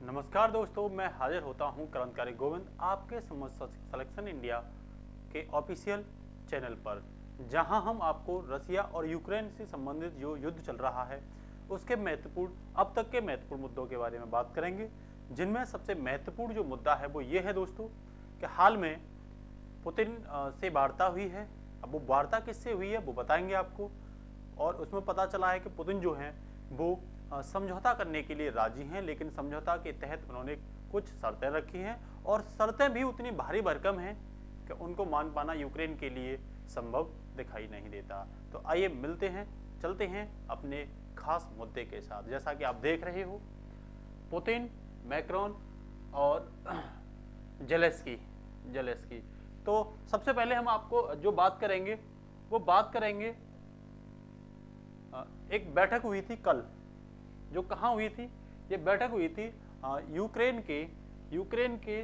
नमस्कार दोस्तों, मैं हाजिर होता हूं क्रांतिकारी गोविंद आपके सिलेक्शन इंडिया के ऑफिशियल चैनल पर, जहां हम आपको रसिया और यूक्रेन से संबंधित जो युद्ध चल रहा है उसके महत्वपूर्ण अब तक के महत्वपूर्ण मुद्दों के बारे में बात करेंगे। जिनमें सबसे महत्वपूर्ण जो मुद्दा है वो ये है दोस्तों कि हाल में पुतिन से वार्ता हुई है। अब वो वार्ता किससे हुई है वो बताएंगे आपको, और उसमें पता चला है कि पुतिन जो हैं वो समझौता करने के लिए राजी हैं, लेकिन समझौता के तहत उन्होंने कुछ शर्तें रखी हैं और शर्तें भी उतनी भारी भरकम हैं कि उनको मान पाना यूक्रेन के लिए संभव दिखाई नहीं देता। तो आइए चलते हैं अपने खास मुद्दे के साथ। जैसा कि आप देख रहे हो, पुतिन, मैक्रोन और जेलेंस्की। तो सबसे पहले हम आपको जो बात करेंगे वो बात करेंगे, एक बैठक हुई थी कल, जो कहाँ हुई थी? ये बैठक हुई थी यूक्रेन के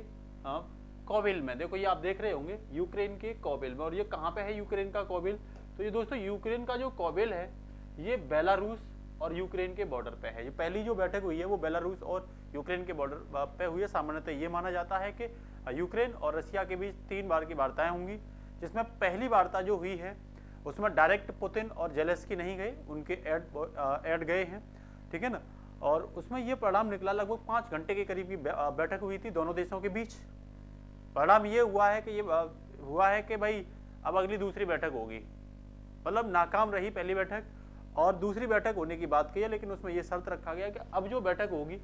कोविल में। देखो ये आप देख रहे होंगे, यूक्रेन के कोविल में। और ये कहाँ पे है यूक्रेन का कोविल? तो ये दोस्तों यूक्रेन का जो कोविल है ये बेलारूस और यूक्रेन के बॉर्डर पे है। ये पहली जो बैठक हुई है वो बेलारूस और यूक्रेन के बॉर्डर पे हुई है। सामान्यतः ये माना जाता है कि यूक्रेन और रसिया के बीच 3 बार की वार्ताएं होंगी, जिसमें पहली वार्ता जो हुई है उसमें डायरेक्ट पुतिन और जेलेंस्की नहीं गए, उनके ऐड गए हैं, ठीक है ना। और उसमें यह परिणाम निकला, लगभग 5 घंटे के करीब की बैठक हुई थी दोनों देशों के बीच। परिणाम ये हुआ है कि भाई अब अगली दूसरी बैठक होगी, मतलब नाकाम रही पहली बैठक और दूसरी बैठक होने की बात की है, लेकिन उसमें यह शर्त रखा गया कि अब जो बैठक होगी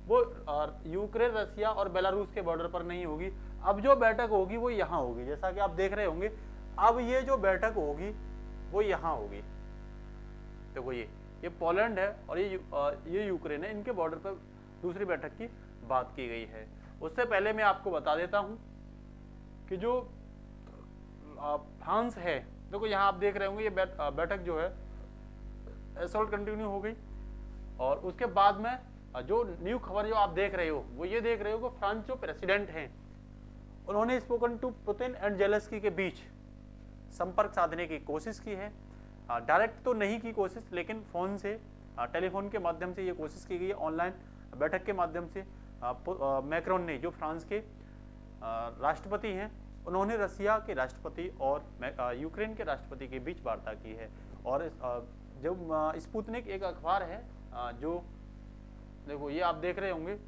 वो यूक्रेन, रसिया और बेलारूस के बॉर्डर पर नहीं होगी। अब जो बैठक होगी वो यहाँ होगी। जैसा कि आप देख रहे होंगे, अब ये जो बैठक होगी वो यहाँ होगी। देखो ये पोलैंड है और ये यूक्रेन है, इनके बॉर्डर पर दूसरी बैठक की बात की गई है। उससे पहले मैं आपको बता देता हूं कि जो फ्रांस है, देखो यहाँ आप देख रहे होंगे ये बैठक जो है असॉल्ट कंटिन्यू हो गई। और उसके बाद में जो न्यू खबर जो आप देख रहे हो वो ये देख रहे हो कि फ्रांस जो प्रेसिडेंट हैं उन्होंने spoken to Putin and Zelensky के बीच संपर्क साधने की कोशिश की है। डायरेक्ट तो नहीं की कोशिश, लेकिन फोन से, टेलीफोन के माध्यम से ये कोशिश की गई है, ऑनलाइन बैठक के माध्यम से। मैक्रोन ने, जो फ्रांस के राष्ट्रपति हैं, उन्होंने रसिया के राष्ट्रपति और यूक्रेन के राष्ट्रपति के बीच वार्ता की है। और जो स्पुतनिक एक अखबार है, जो देखो ये आप देख रहे होंगे,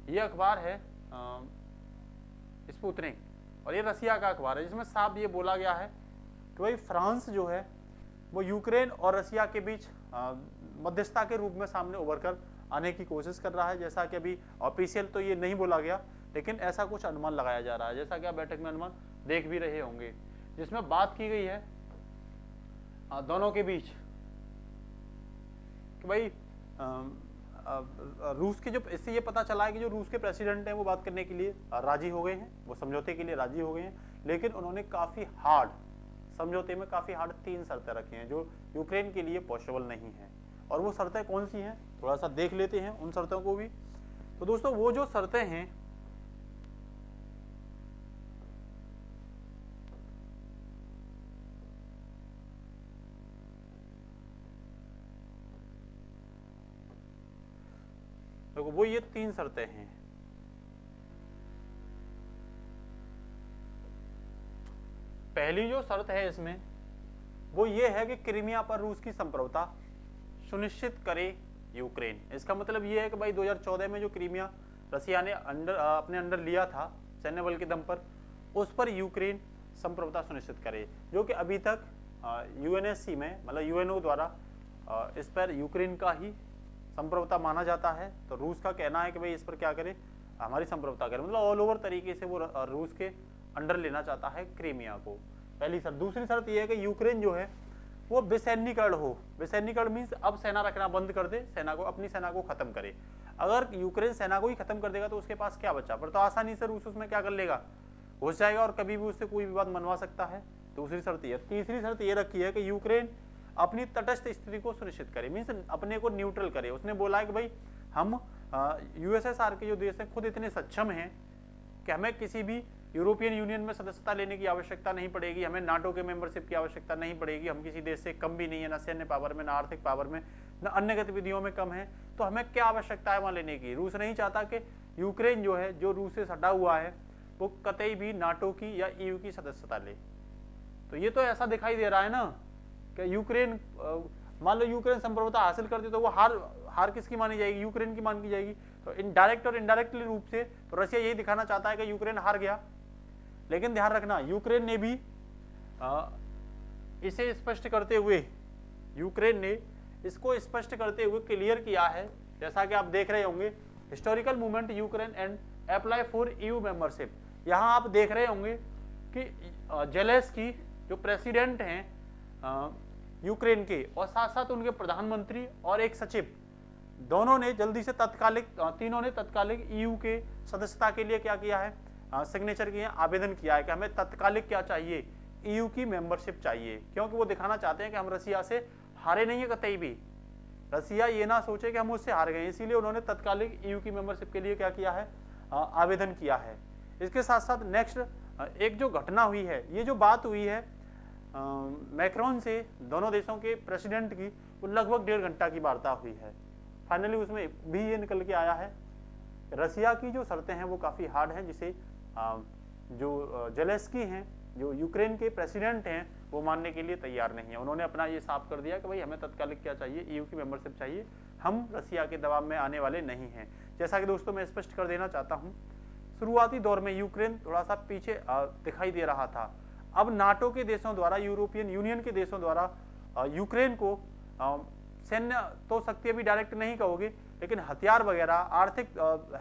ये अखबार है स्पुतनिक, और ये रसिया का अखबार है, जिसमें साफ ये बोला गया है कि भाई फ्रांस जो है वो यूक्रेन और रसिया के बीच मध्यस्थता के रूप में सामने उभर कर आने की कोशिश कर रहा है। जैसा कि अभी ऑफिशियल तो ये नहीं बोला गया, लेकिन ऐसा कुछ अनुमान लगाया जा रहा है, जैसा कि आप बैठक में अनुमान देख भी रहे होंगे, जिसमें बात की गई है दोनों के बीच कि भाई रूस के, जो इससे ये पता चला है कि जो रूस के प्रेसिडेंट हैं वो बात करने के लिए राजी हो गए हैं, वो समझौते के लिए राजी हो गए हैं, लेकिन उन्होंने समझौते में काफी हार्ड 3 शर्तें रखी हैं जो यूक्रेन के लिए पॉसिबल नहीं है। और वो शर्तें कौन सी हैं थोड़ा सा देख लेते हैं उन शर्तों को भी। तो दोस्तों वो जो शर्तें हैं, देखो वो ये 3 शर्तें हैं। पहली जो शर्त है इसमें वो ये है कि क्रीमिया पर रूस की संप्रभुता सुनिश्चित करे यूक्रेन। इसका मतलब ये है कि भाई 2014 में जो क्रीमिया रसिया ने अपने अंडर लिया था सैन्य बल के दम पर, उस पर यूक्रेन संप्रभुता सुनिश्चित करे, जो कि अभी तक यूएनएससी में, मतलब यूएनओ द्वारा इस पर यूक्रेन का ही संप्रभुता माना जाता है। तो रूस का कहना है कि भाई इस पर क्या करे, हमारी संप्रभुता करे, मतलब ऑल ओवर तरीके से वो रूस के अंडर लेना चाहता है क्रीमिया को। पहली शर्त। दूसरी शर्त यह है कि यूक्रेन जो है वो विसैन्यीकरण हो। विसैन्यीकरण मीन्स अब सेना रखना बंद कर दे, अपनी सेना को खत्म करे। अगर यूक्रेन सेना को ही खत्म कर देगा तो उसके पास क्या बचा? पर तो आसानी से रूस उसमें क्या कर लेगा, घुस जाएगा और कभी भी उससे कोई विवाद मनवा सकता है। दूसरी शर्त यह। तीसरी शर्त यह रखी है कि यूक्रेन अपनी तटस्थ स्थिति को सुनिश्चित करे, मीन्स अपने को न्यूट्रल करे। उसने बोला है कि भाई हम यूएसएसआर के जो देश हैं खुद इतने सक्षम हैं कि हमें किसी भी यूरोपियन यूनियन में सदस्यता लेने की आवश्यकता नहीं पड़ेगी, हमें नाटो के मेंबरशिप की आवश्यकता नहीं पड़ेगी, हम किसी देश से कम भी नहीं है, ना सैन्य पावर में, ना आर्थिक पावर में, न अन्य गतिविधियों में कम है, तो हमें क्या आवश्यकता है वहां लेने की। रूस नहीं चाहता कि यूक्रेन जो है, जो रूस से सटा हुआ है, वो कतई भी नाटो की या ईयू की सदस्यता ले। तो ये तो ऐसा दिखाई दे रहा है ना कि यूक्रेन, मान लो यूक्रेन संप्रभुता हासिल करती तो वो हार किसकी मानी जाएगी, यूक्रेन की मानी जाएगी। तो इनडायरेक्ट और इनडायरेक्टली रूप से तो रशिया यही दिखाना चाहता है कि यूक्रेन हार गया। लेकिन ध्यान रखना, यूक्रेन ने भी इसे स्पष्ट करते हुए, यूक्रेन ने इसको स्पष्ट करते हुए क्लियर किया है, जैसा कि आप देख रहे होंगे, historical movement Ukraine and apply for EU membership. यहां आप देख रहे होंगे कि जेलेंस्की जो प्रेसिडेंट हैं यूक्रेन के, और साथ साथ उनके प्रधानमंत्री और एक सचिव, दोनों ने जल्दी से तीनों ने तत्कालिक ईयू के सदस्यता के लिए क्या किया है, सिग्नेचर किए, आवेदन किया है कि हमें तत्कालिक क्या चाहिए, ईयू की मेंबरशिप चाहिए। क्योंकि वो दिखाना चाहते हैं कि हम रशिया से हारे नहीं है कतई भी, रशिया ये ना सोचे कि हम उससे हार गए, इसीलिए उन्होंने तत्कालिक ईयू की मेंबरशिप के लिए क्या किया है, आवेदन किया है। इसके साथ साथ नेक्स्ट एक जो घटना हुई है, ये जो बात हुई है मैक्रोन से दोनों देशों के प्रेसिडेंट की, वो लगभग 1.5 घंटा की वार्ता हुई है। फाइनली उसमें भी ये निकल के आया है, रशिया की जो शर्तें हैं वो काफ़ी हार्ड हैं, जिसे जो जेलेंस्की हैं, जो यूक्रेन के प्रेसिडेंट हैं, वो मानने के लिए तैयार नहीं है। उन्होंने अपना ये साफ कर दिया कि भाई हमें तत्कालिक क्या चाहिए, ईयू की मेंबरशिप चाहिए, हम रशिया के दबाव में आने वाले नहीं हैं। जैसा कि दोस्तों मैं स्पष्ट कर देना चाहता हूँ, शुरुआती दौर में यूक्रेन थोड़ा सा पीछे दिखाई दे रहा था। अब नाटो के देशों द्वारा, यूरोपियन यूनियन के देशों द्वारा यूक्रेन को सैन्य तो शक्ति अभी डायरेक्ट नहीं कहोगे, लेकिन हथियार वगैरह, आर्थिक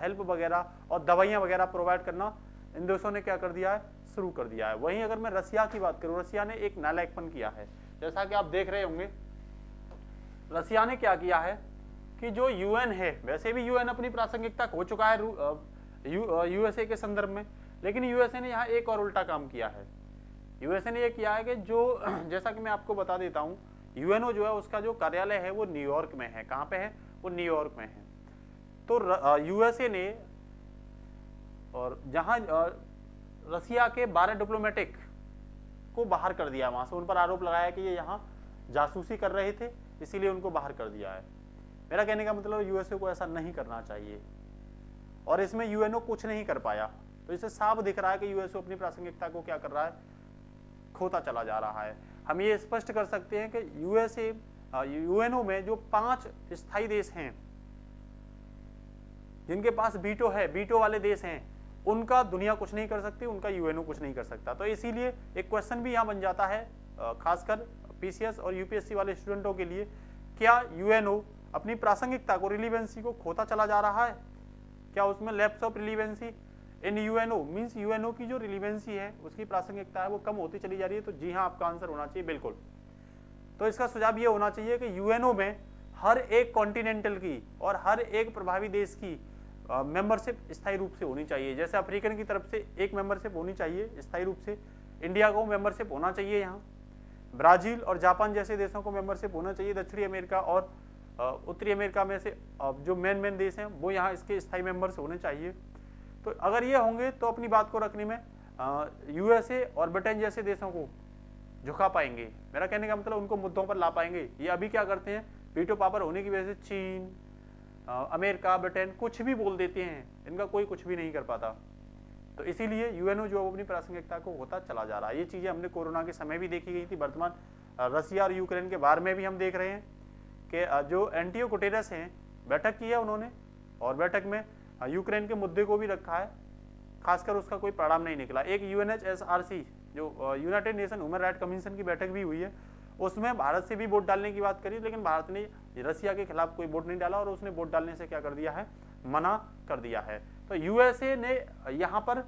हेल्प वगैरह और दवाइयाँ वगैरह प्रोवाइड करना इन देशों ने क्या कर दिया है, शुरू कर दिया है। वहीं अगर मैं रशिया की बात करूं, रशिया ने एक नालायकपन किया है। जैसा कि आप देख रहे होंगे, रशिया ने क्या किया है कि जो यूएन है, वैसे भी यूएन अपनी प्रासंगिकता खो चुका है यूएसए के संदर्भ में, लेकिन यूएसए ने यहाँ एक और उल्टा काम किया है। यूएसए ने यह किया है कि जो जैसा कि मैं आपको बता देता हूँ, यूएनओ जो है उसका जो कार्यालय है वो न्यूयॉर्क में है। कहाँ पे है, वो न्यूयॉर्क में है। तो यूएसए ने, और जहाँ रशिया के 12 डिप्लोमेटिक को बाहर कर दिया वहां से, उन पर आरोप लगाया कि ये यहाँ जासूसी कर रहे थे, इसीलिए उनको बाहर कर दिया है। मेरा कहने का मतलब यूएसए को ऐसा नहीं करना चाहिए, और इसमें यूएनओ कुछ नहीं कर पाया। तो इससे साफ दिख रहा है कि यूएसए अपनी प्रासंगिकता को क्या कर रहा है, खोता चला जा रहा है। हम ये स्पष्ट कर सकते हैं कि यूएनओ में जो 5 स्थायी देश हैं जिनके पास वीटो है, वीटो वाले देश हैं, उनका दुनिया कुछ नहीं कर सकती, उनका यूएनओ कुछ नहीं कर सकता। तो इसीलिए एक क्वेश्चन भी यहाँ बन जाता है, खासकर पीसीएस और यूपीएससी वाले स्टूडेंटों के लिए, क्या यूएनओ अपनी प्रासंगिकता को, रिलीवेंसी को खोता चला जा रहा है? क्या उसमें lapse of relevancy in UNO means UNO की जो रिलीवेंसी है, उसकी प्रासंगिकता है, वो कम होती चली जा रही है? तो जी हाँ, आपका आंसर होना चाहिए बिल्कुल। तो इसका सुझाव ये होना चाहिए कि यूएनओ में हर एक कॉन्टिनेंटल की और हर एक प्रभावी देश की मेंबरशिप स्थायी रूप से होनी चाहिए। जैसे अफ्रीकन की तरफ से एक मेंबरशिप होनी चाहिए स्थायी रूप से, इंडिया को मेंबरशिप होना चाहिए, यहाँ ब्राजील और जापान जैसे देशों को मेंबरशिप होना चाहिए, दक्षिणी अमेरिका और उत्तरी अमेरिका में से जो मेन देश हैं वो यहाँ इसके स्थायी मेंबर्स होने चाहिए। तो अगर ये होंगे तो अपनी बात को रखने में यूएसए और ब्रिटेन जैसे देशों को झुका पाएंगे। मेरा कहने का मतलब उनको मुद्दों पर ला पाएंगे। ये अभी क्या करते हैं, वीटो पावर होने की वजह से चीन, अमेरिका, ब्रिटेन कुछ भी बोल देते हैं, इनका कोई कुछ भी नहीं कर पाता। तो इसीलिए यूएनओ जो अपनी प्रासंगिकता को होता चला जा रहा है। ये चीजें हमने कोरोना के समय भी देखी गई थी, वर्तमान रशिया और यूक्रेन के बारे में भी हम देख रहे हैं कि जो एंटियो गुटेरेस हैं, बैठक की है उन्होंने, और बैठक में यूक्रेन के मुद्दे को भी रखा है, खासकर उसका कोई परिणाम नहीं निकला। एक यूएनएचआरसी जो United nation human right commission की बैठक भी हुई है, उसमें भारत से भी वोट डालने की बात करी, लेकिन भारत ने रशिया के खिलाफ कोई वोट नहीं डाला और उसने वोट डालने से क्या कर दिया है, मना कर दिया है। तो यूएसए ने यहाँ पर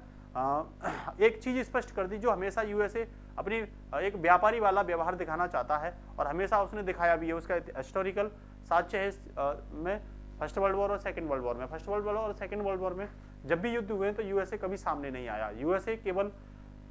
एक चीज स्पष्ट कर दी, जो हमेशा यूएसए अपनी एक व्यापारी वाला व्यवहार दिखाना चाहता है, और हमेशा उसने दिखाया भी है। उसका हिस्टोरिकल साक्ष्य है में फर्स्ट वर्ल्ड वॉर और सेकंड वर्ल्ड वॉर में। फर्स्ट वर्ल्ड वॉर और सेकंड वर्ल्ड वॉर में जब भी युद्ध हुए तो यूएसए कभी सामने नहीं आया। यूएसए केवल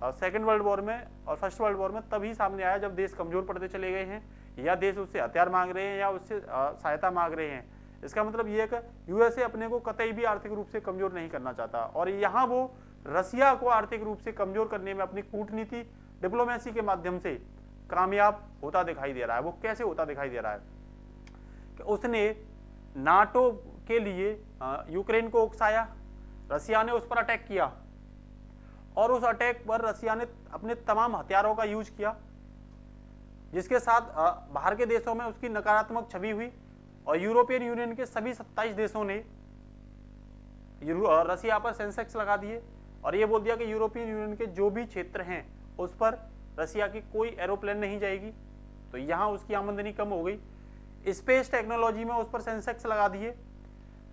सेकंड वर्ल्ड वॉर में और फर्स्ट वर्ल्ड वॉर में तभी सामने आया जब देश कमजोर पड़ते चले गए हैं, या देश उससे हथियार मांग रहे हैं, या उससे सहायता मांग रहे हैं। इसका मतलब ये है कि यूएसए अपने को कतई भी आर्थिक रूप से कमजोर नहीं करना चाहता, और यहाँ वो रशिया को आर्थिक रूप से कमजोर करने में अपनी कूटनीति, डिप्लोमेसी के माध्यम से कामयाब होता दिखाई दे रहा है। वो कैसे होता दिखाई दे रहा है कि उसने नाटो के लिए यूक्रेन को उकसाया, रसिया ने उस पर अटैक किया और उस अटैक पर रसिया ने अपने तमाम हथियारों का यूज किया, जिसके साथ बाहर के देशों में उसकी नकारात्मक छवि हुई और यूरोपियन यूनियन के सभी 27 देशों ने रसिया पर सेंसेक्स लगा दिए और ये बोल दिया कि यूरोपियन यूनियन के जो भी क्षेत्र हैं उस पर रसिया की कोई एरोप्लेन नहीं जाएगी। तो यहाँ उसकी आमदनी कम हो गई। स्पेस टेक्नोलॉजी में उस पर सेंसेक्स लगा दिए।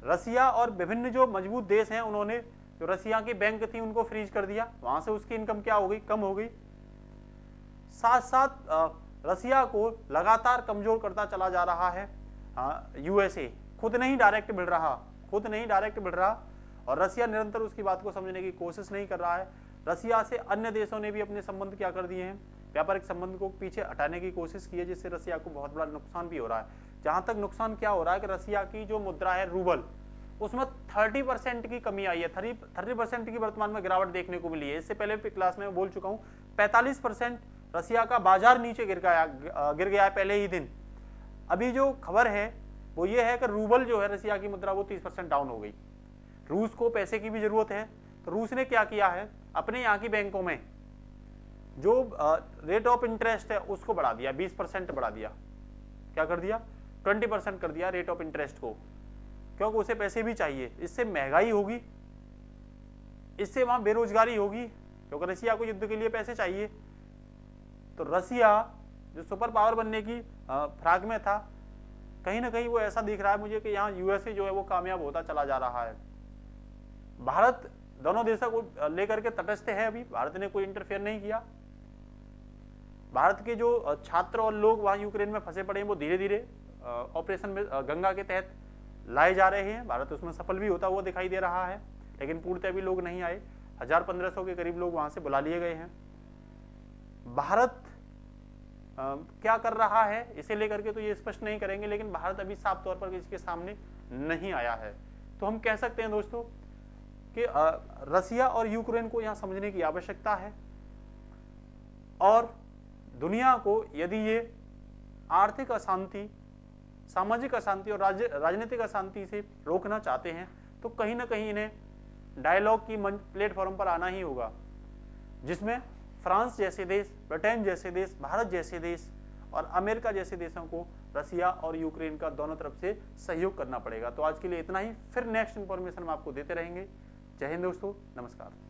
रसिया और विभिन्न जो मजबूत देश हैं उन्होंने जो रसिया की बैंक थी उनको फ्रीज कर दिया, वहां से उसकी इनकम क्या हो गई, कम हो गई। साथ साथ रसिया को लगातार कमजोर करता चला जा रहा है यूएसए, खुद नहीं डायरेक्ट भिड़ रहा और रसिया निरंतर उसकी बात को समझने की कोशिश नहीं कर रहा है। रसिया से अन्य देशों ने भी अपने संबंध क्या कर दिए हैं, व्यापारिक संबंध को पीछे हटाने की कोशिश की है, जिससे रसिया को बहुत बड़ा नुकसान भी हो रहा है। जहां तक नुकसान क्या हो रहा है कि रसिया की जो मुद्रा है रूबल, उसमें 30% की कमी आई है, 30% की वर्तमान में गिरावट देखने को मिली है। इससे पहले क्लास में बोल चुका हूं 45% रसिया का बाजार नीचे गिर गया है पहले ही दिन। अभी जो खबर है वो ये है कि रूबल जो है रसिया की मुद्रा वो 30% डाउन हो गई। रूस को पैसे की भी जरूरत है, तो रूस ने क्या किया है, अपने यहाँ की बैंकों में जो रेट ऑफ इंटरेस्ट है उसको बढ़ा दिया, 20% बढ़ा दिया। क्या कर दिया, 20% कर दिया रेट ऑफ इंटरेस्ट को, क्योंकि उसे पैसे भी चाहिए। इससे महंगाई होगी, इससे वहां बेरोजगारी होगी, क्योंकि रसिया को युद्ध के लिए पैसे चाहिए। तो रसिया जो सुपर पावर बनने की फ्राग में था, कहीं ना कहीं वो ऐसा दिख रहा है मुझे कि यहाँ यूएसए जो है वो कामयाब होता चला जा रहा है। भारत दोनों देशों को लेकर के तटस्थ है, अभी भारत ने कोई इंटरफेयर नहीं किया। भारत के जो छात्र और लोग वहां यूक्रेन में फंसे पड़े हैं वो धीरे धीरे ऑपरेशन में गंगा के तहत लाए जा रहे हैं। भारत उसमें सफल भी होता हुआ दिखाई दे रहा है, लेकिन पूर्णतः भी लोग नहीं आए। 1000-1500 के करीब लोग वहां से बुला लिए गए हैं। भारत क्या कर रहा है इसे लेकर के तो ये स्पष्ट नहीं करेंगे, लेकिन भारत अभी साफ तौर पर किसी के सामने नहीं आया है। तो हम कह सकते हैं दोस्तों कि रसिया और यूक्रेन को यहां समझने की आवश्यकता है, और दुनिया को यदि ये आर्थिक अशांति, सामाजिक अशांति और राजनीतिक अशांति से रोकना चाहते हैं तो कहीं ना कहीं इन्हें डायलॉग की प्लेटफॉर्म पर आना ही होगा, जिसमें फ्रांस जैसे देश, ब्रिटेन जैसे देश, भारत जैसे देश और अमेरिका जैसे देशों को रसिया और यूक्रेन का दोनों तरफ से सहयोग करना पड़ेगा। तो आज के लिए इतना ही, फिर नेक्स्ट इंफॉर्मेशन हम आपको देते रहेंगे। जय हिंद दोस्तों, नमस्कार।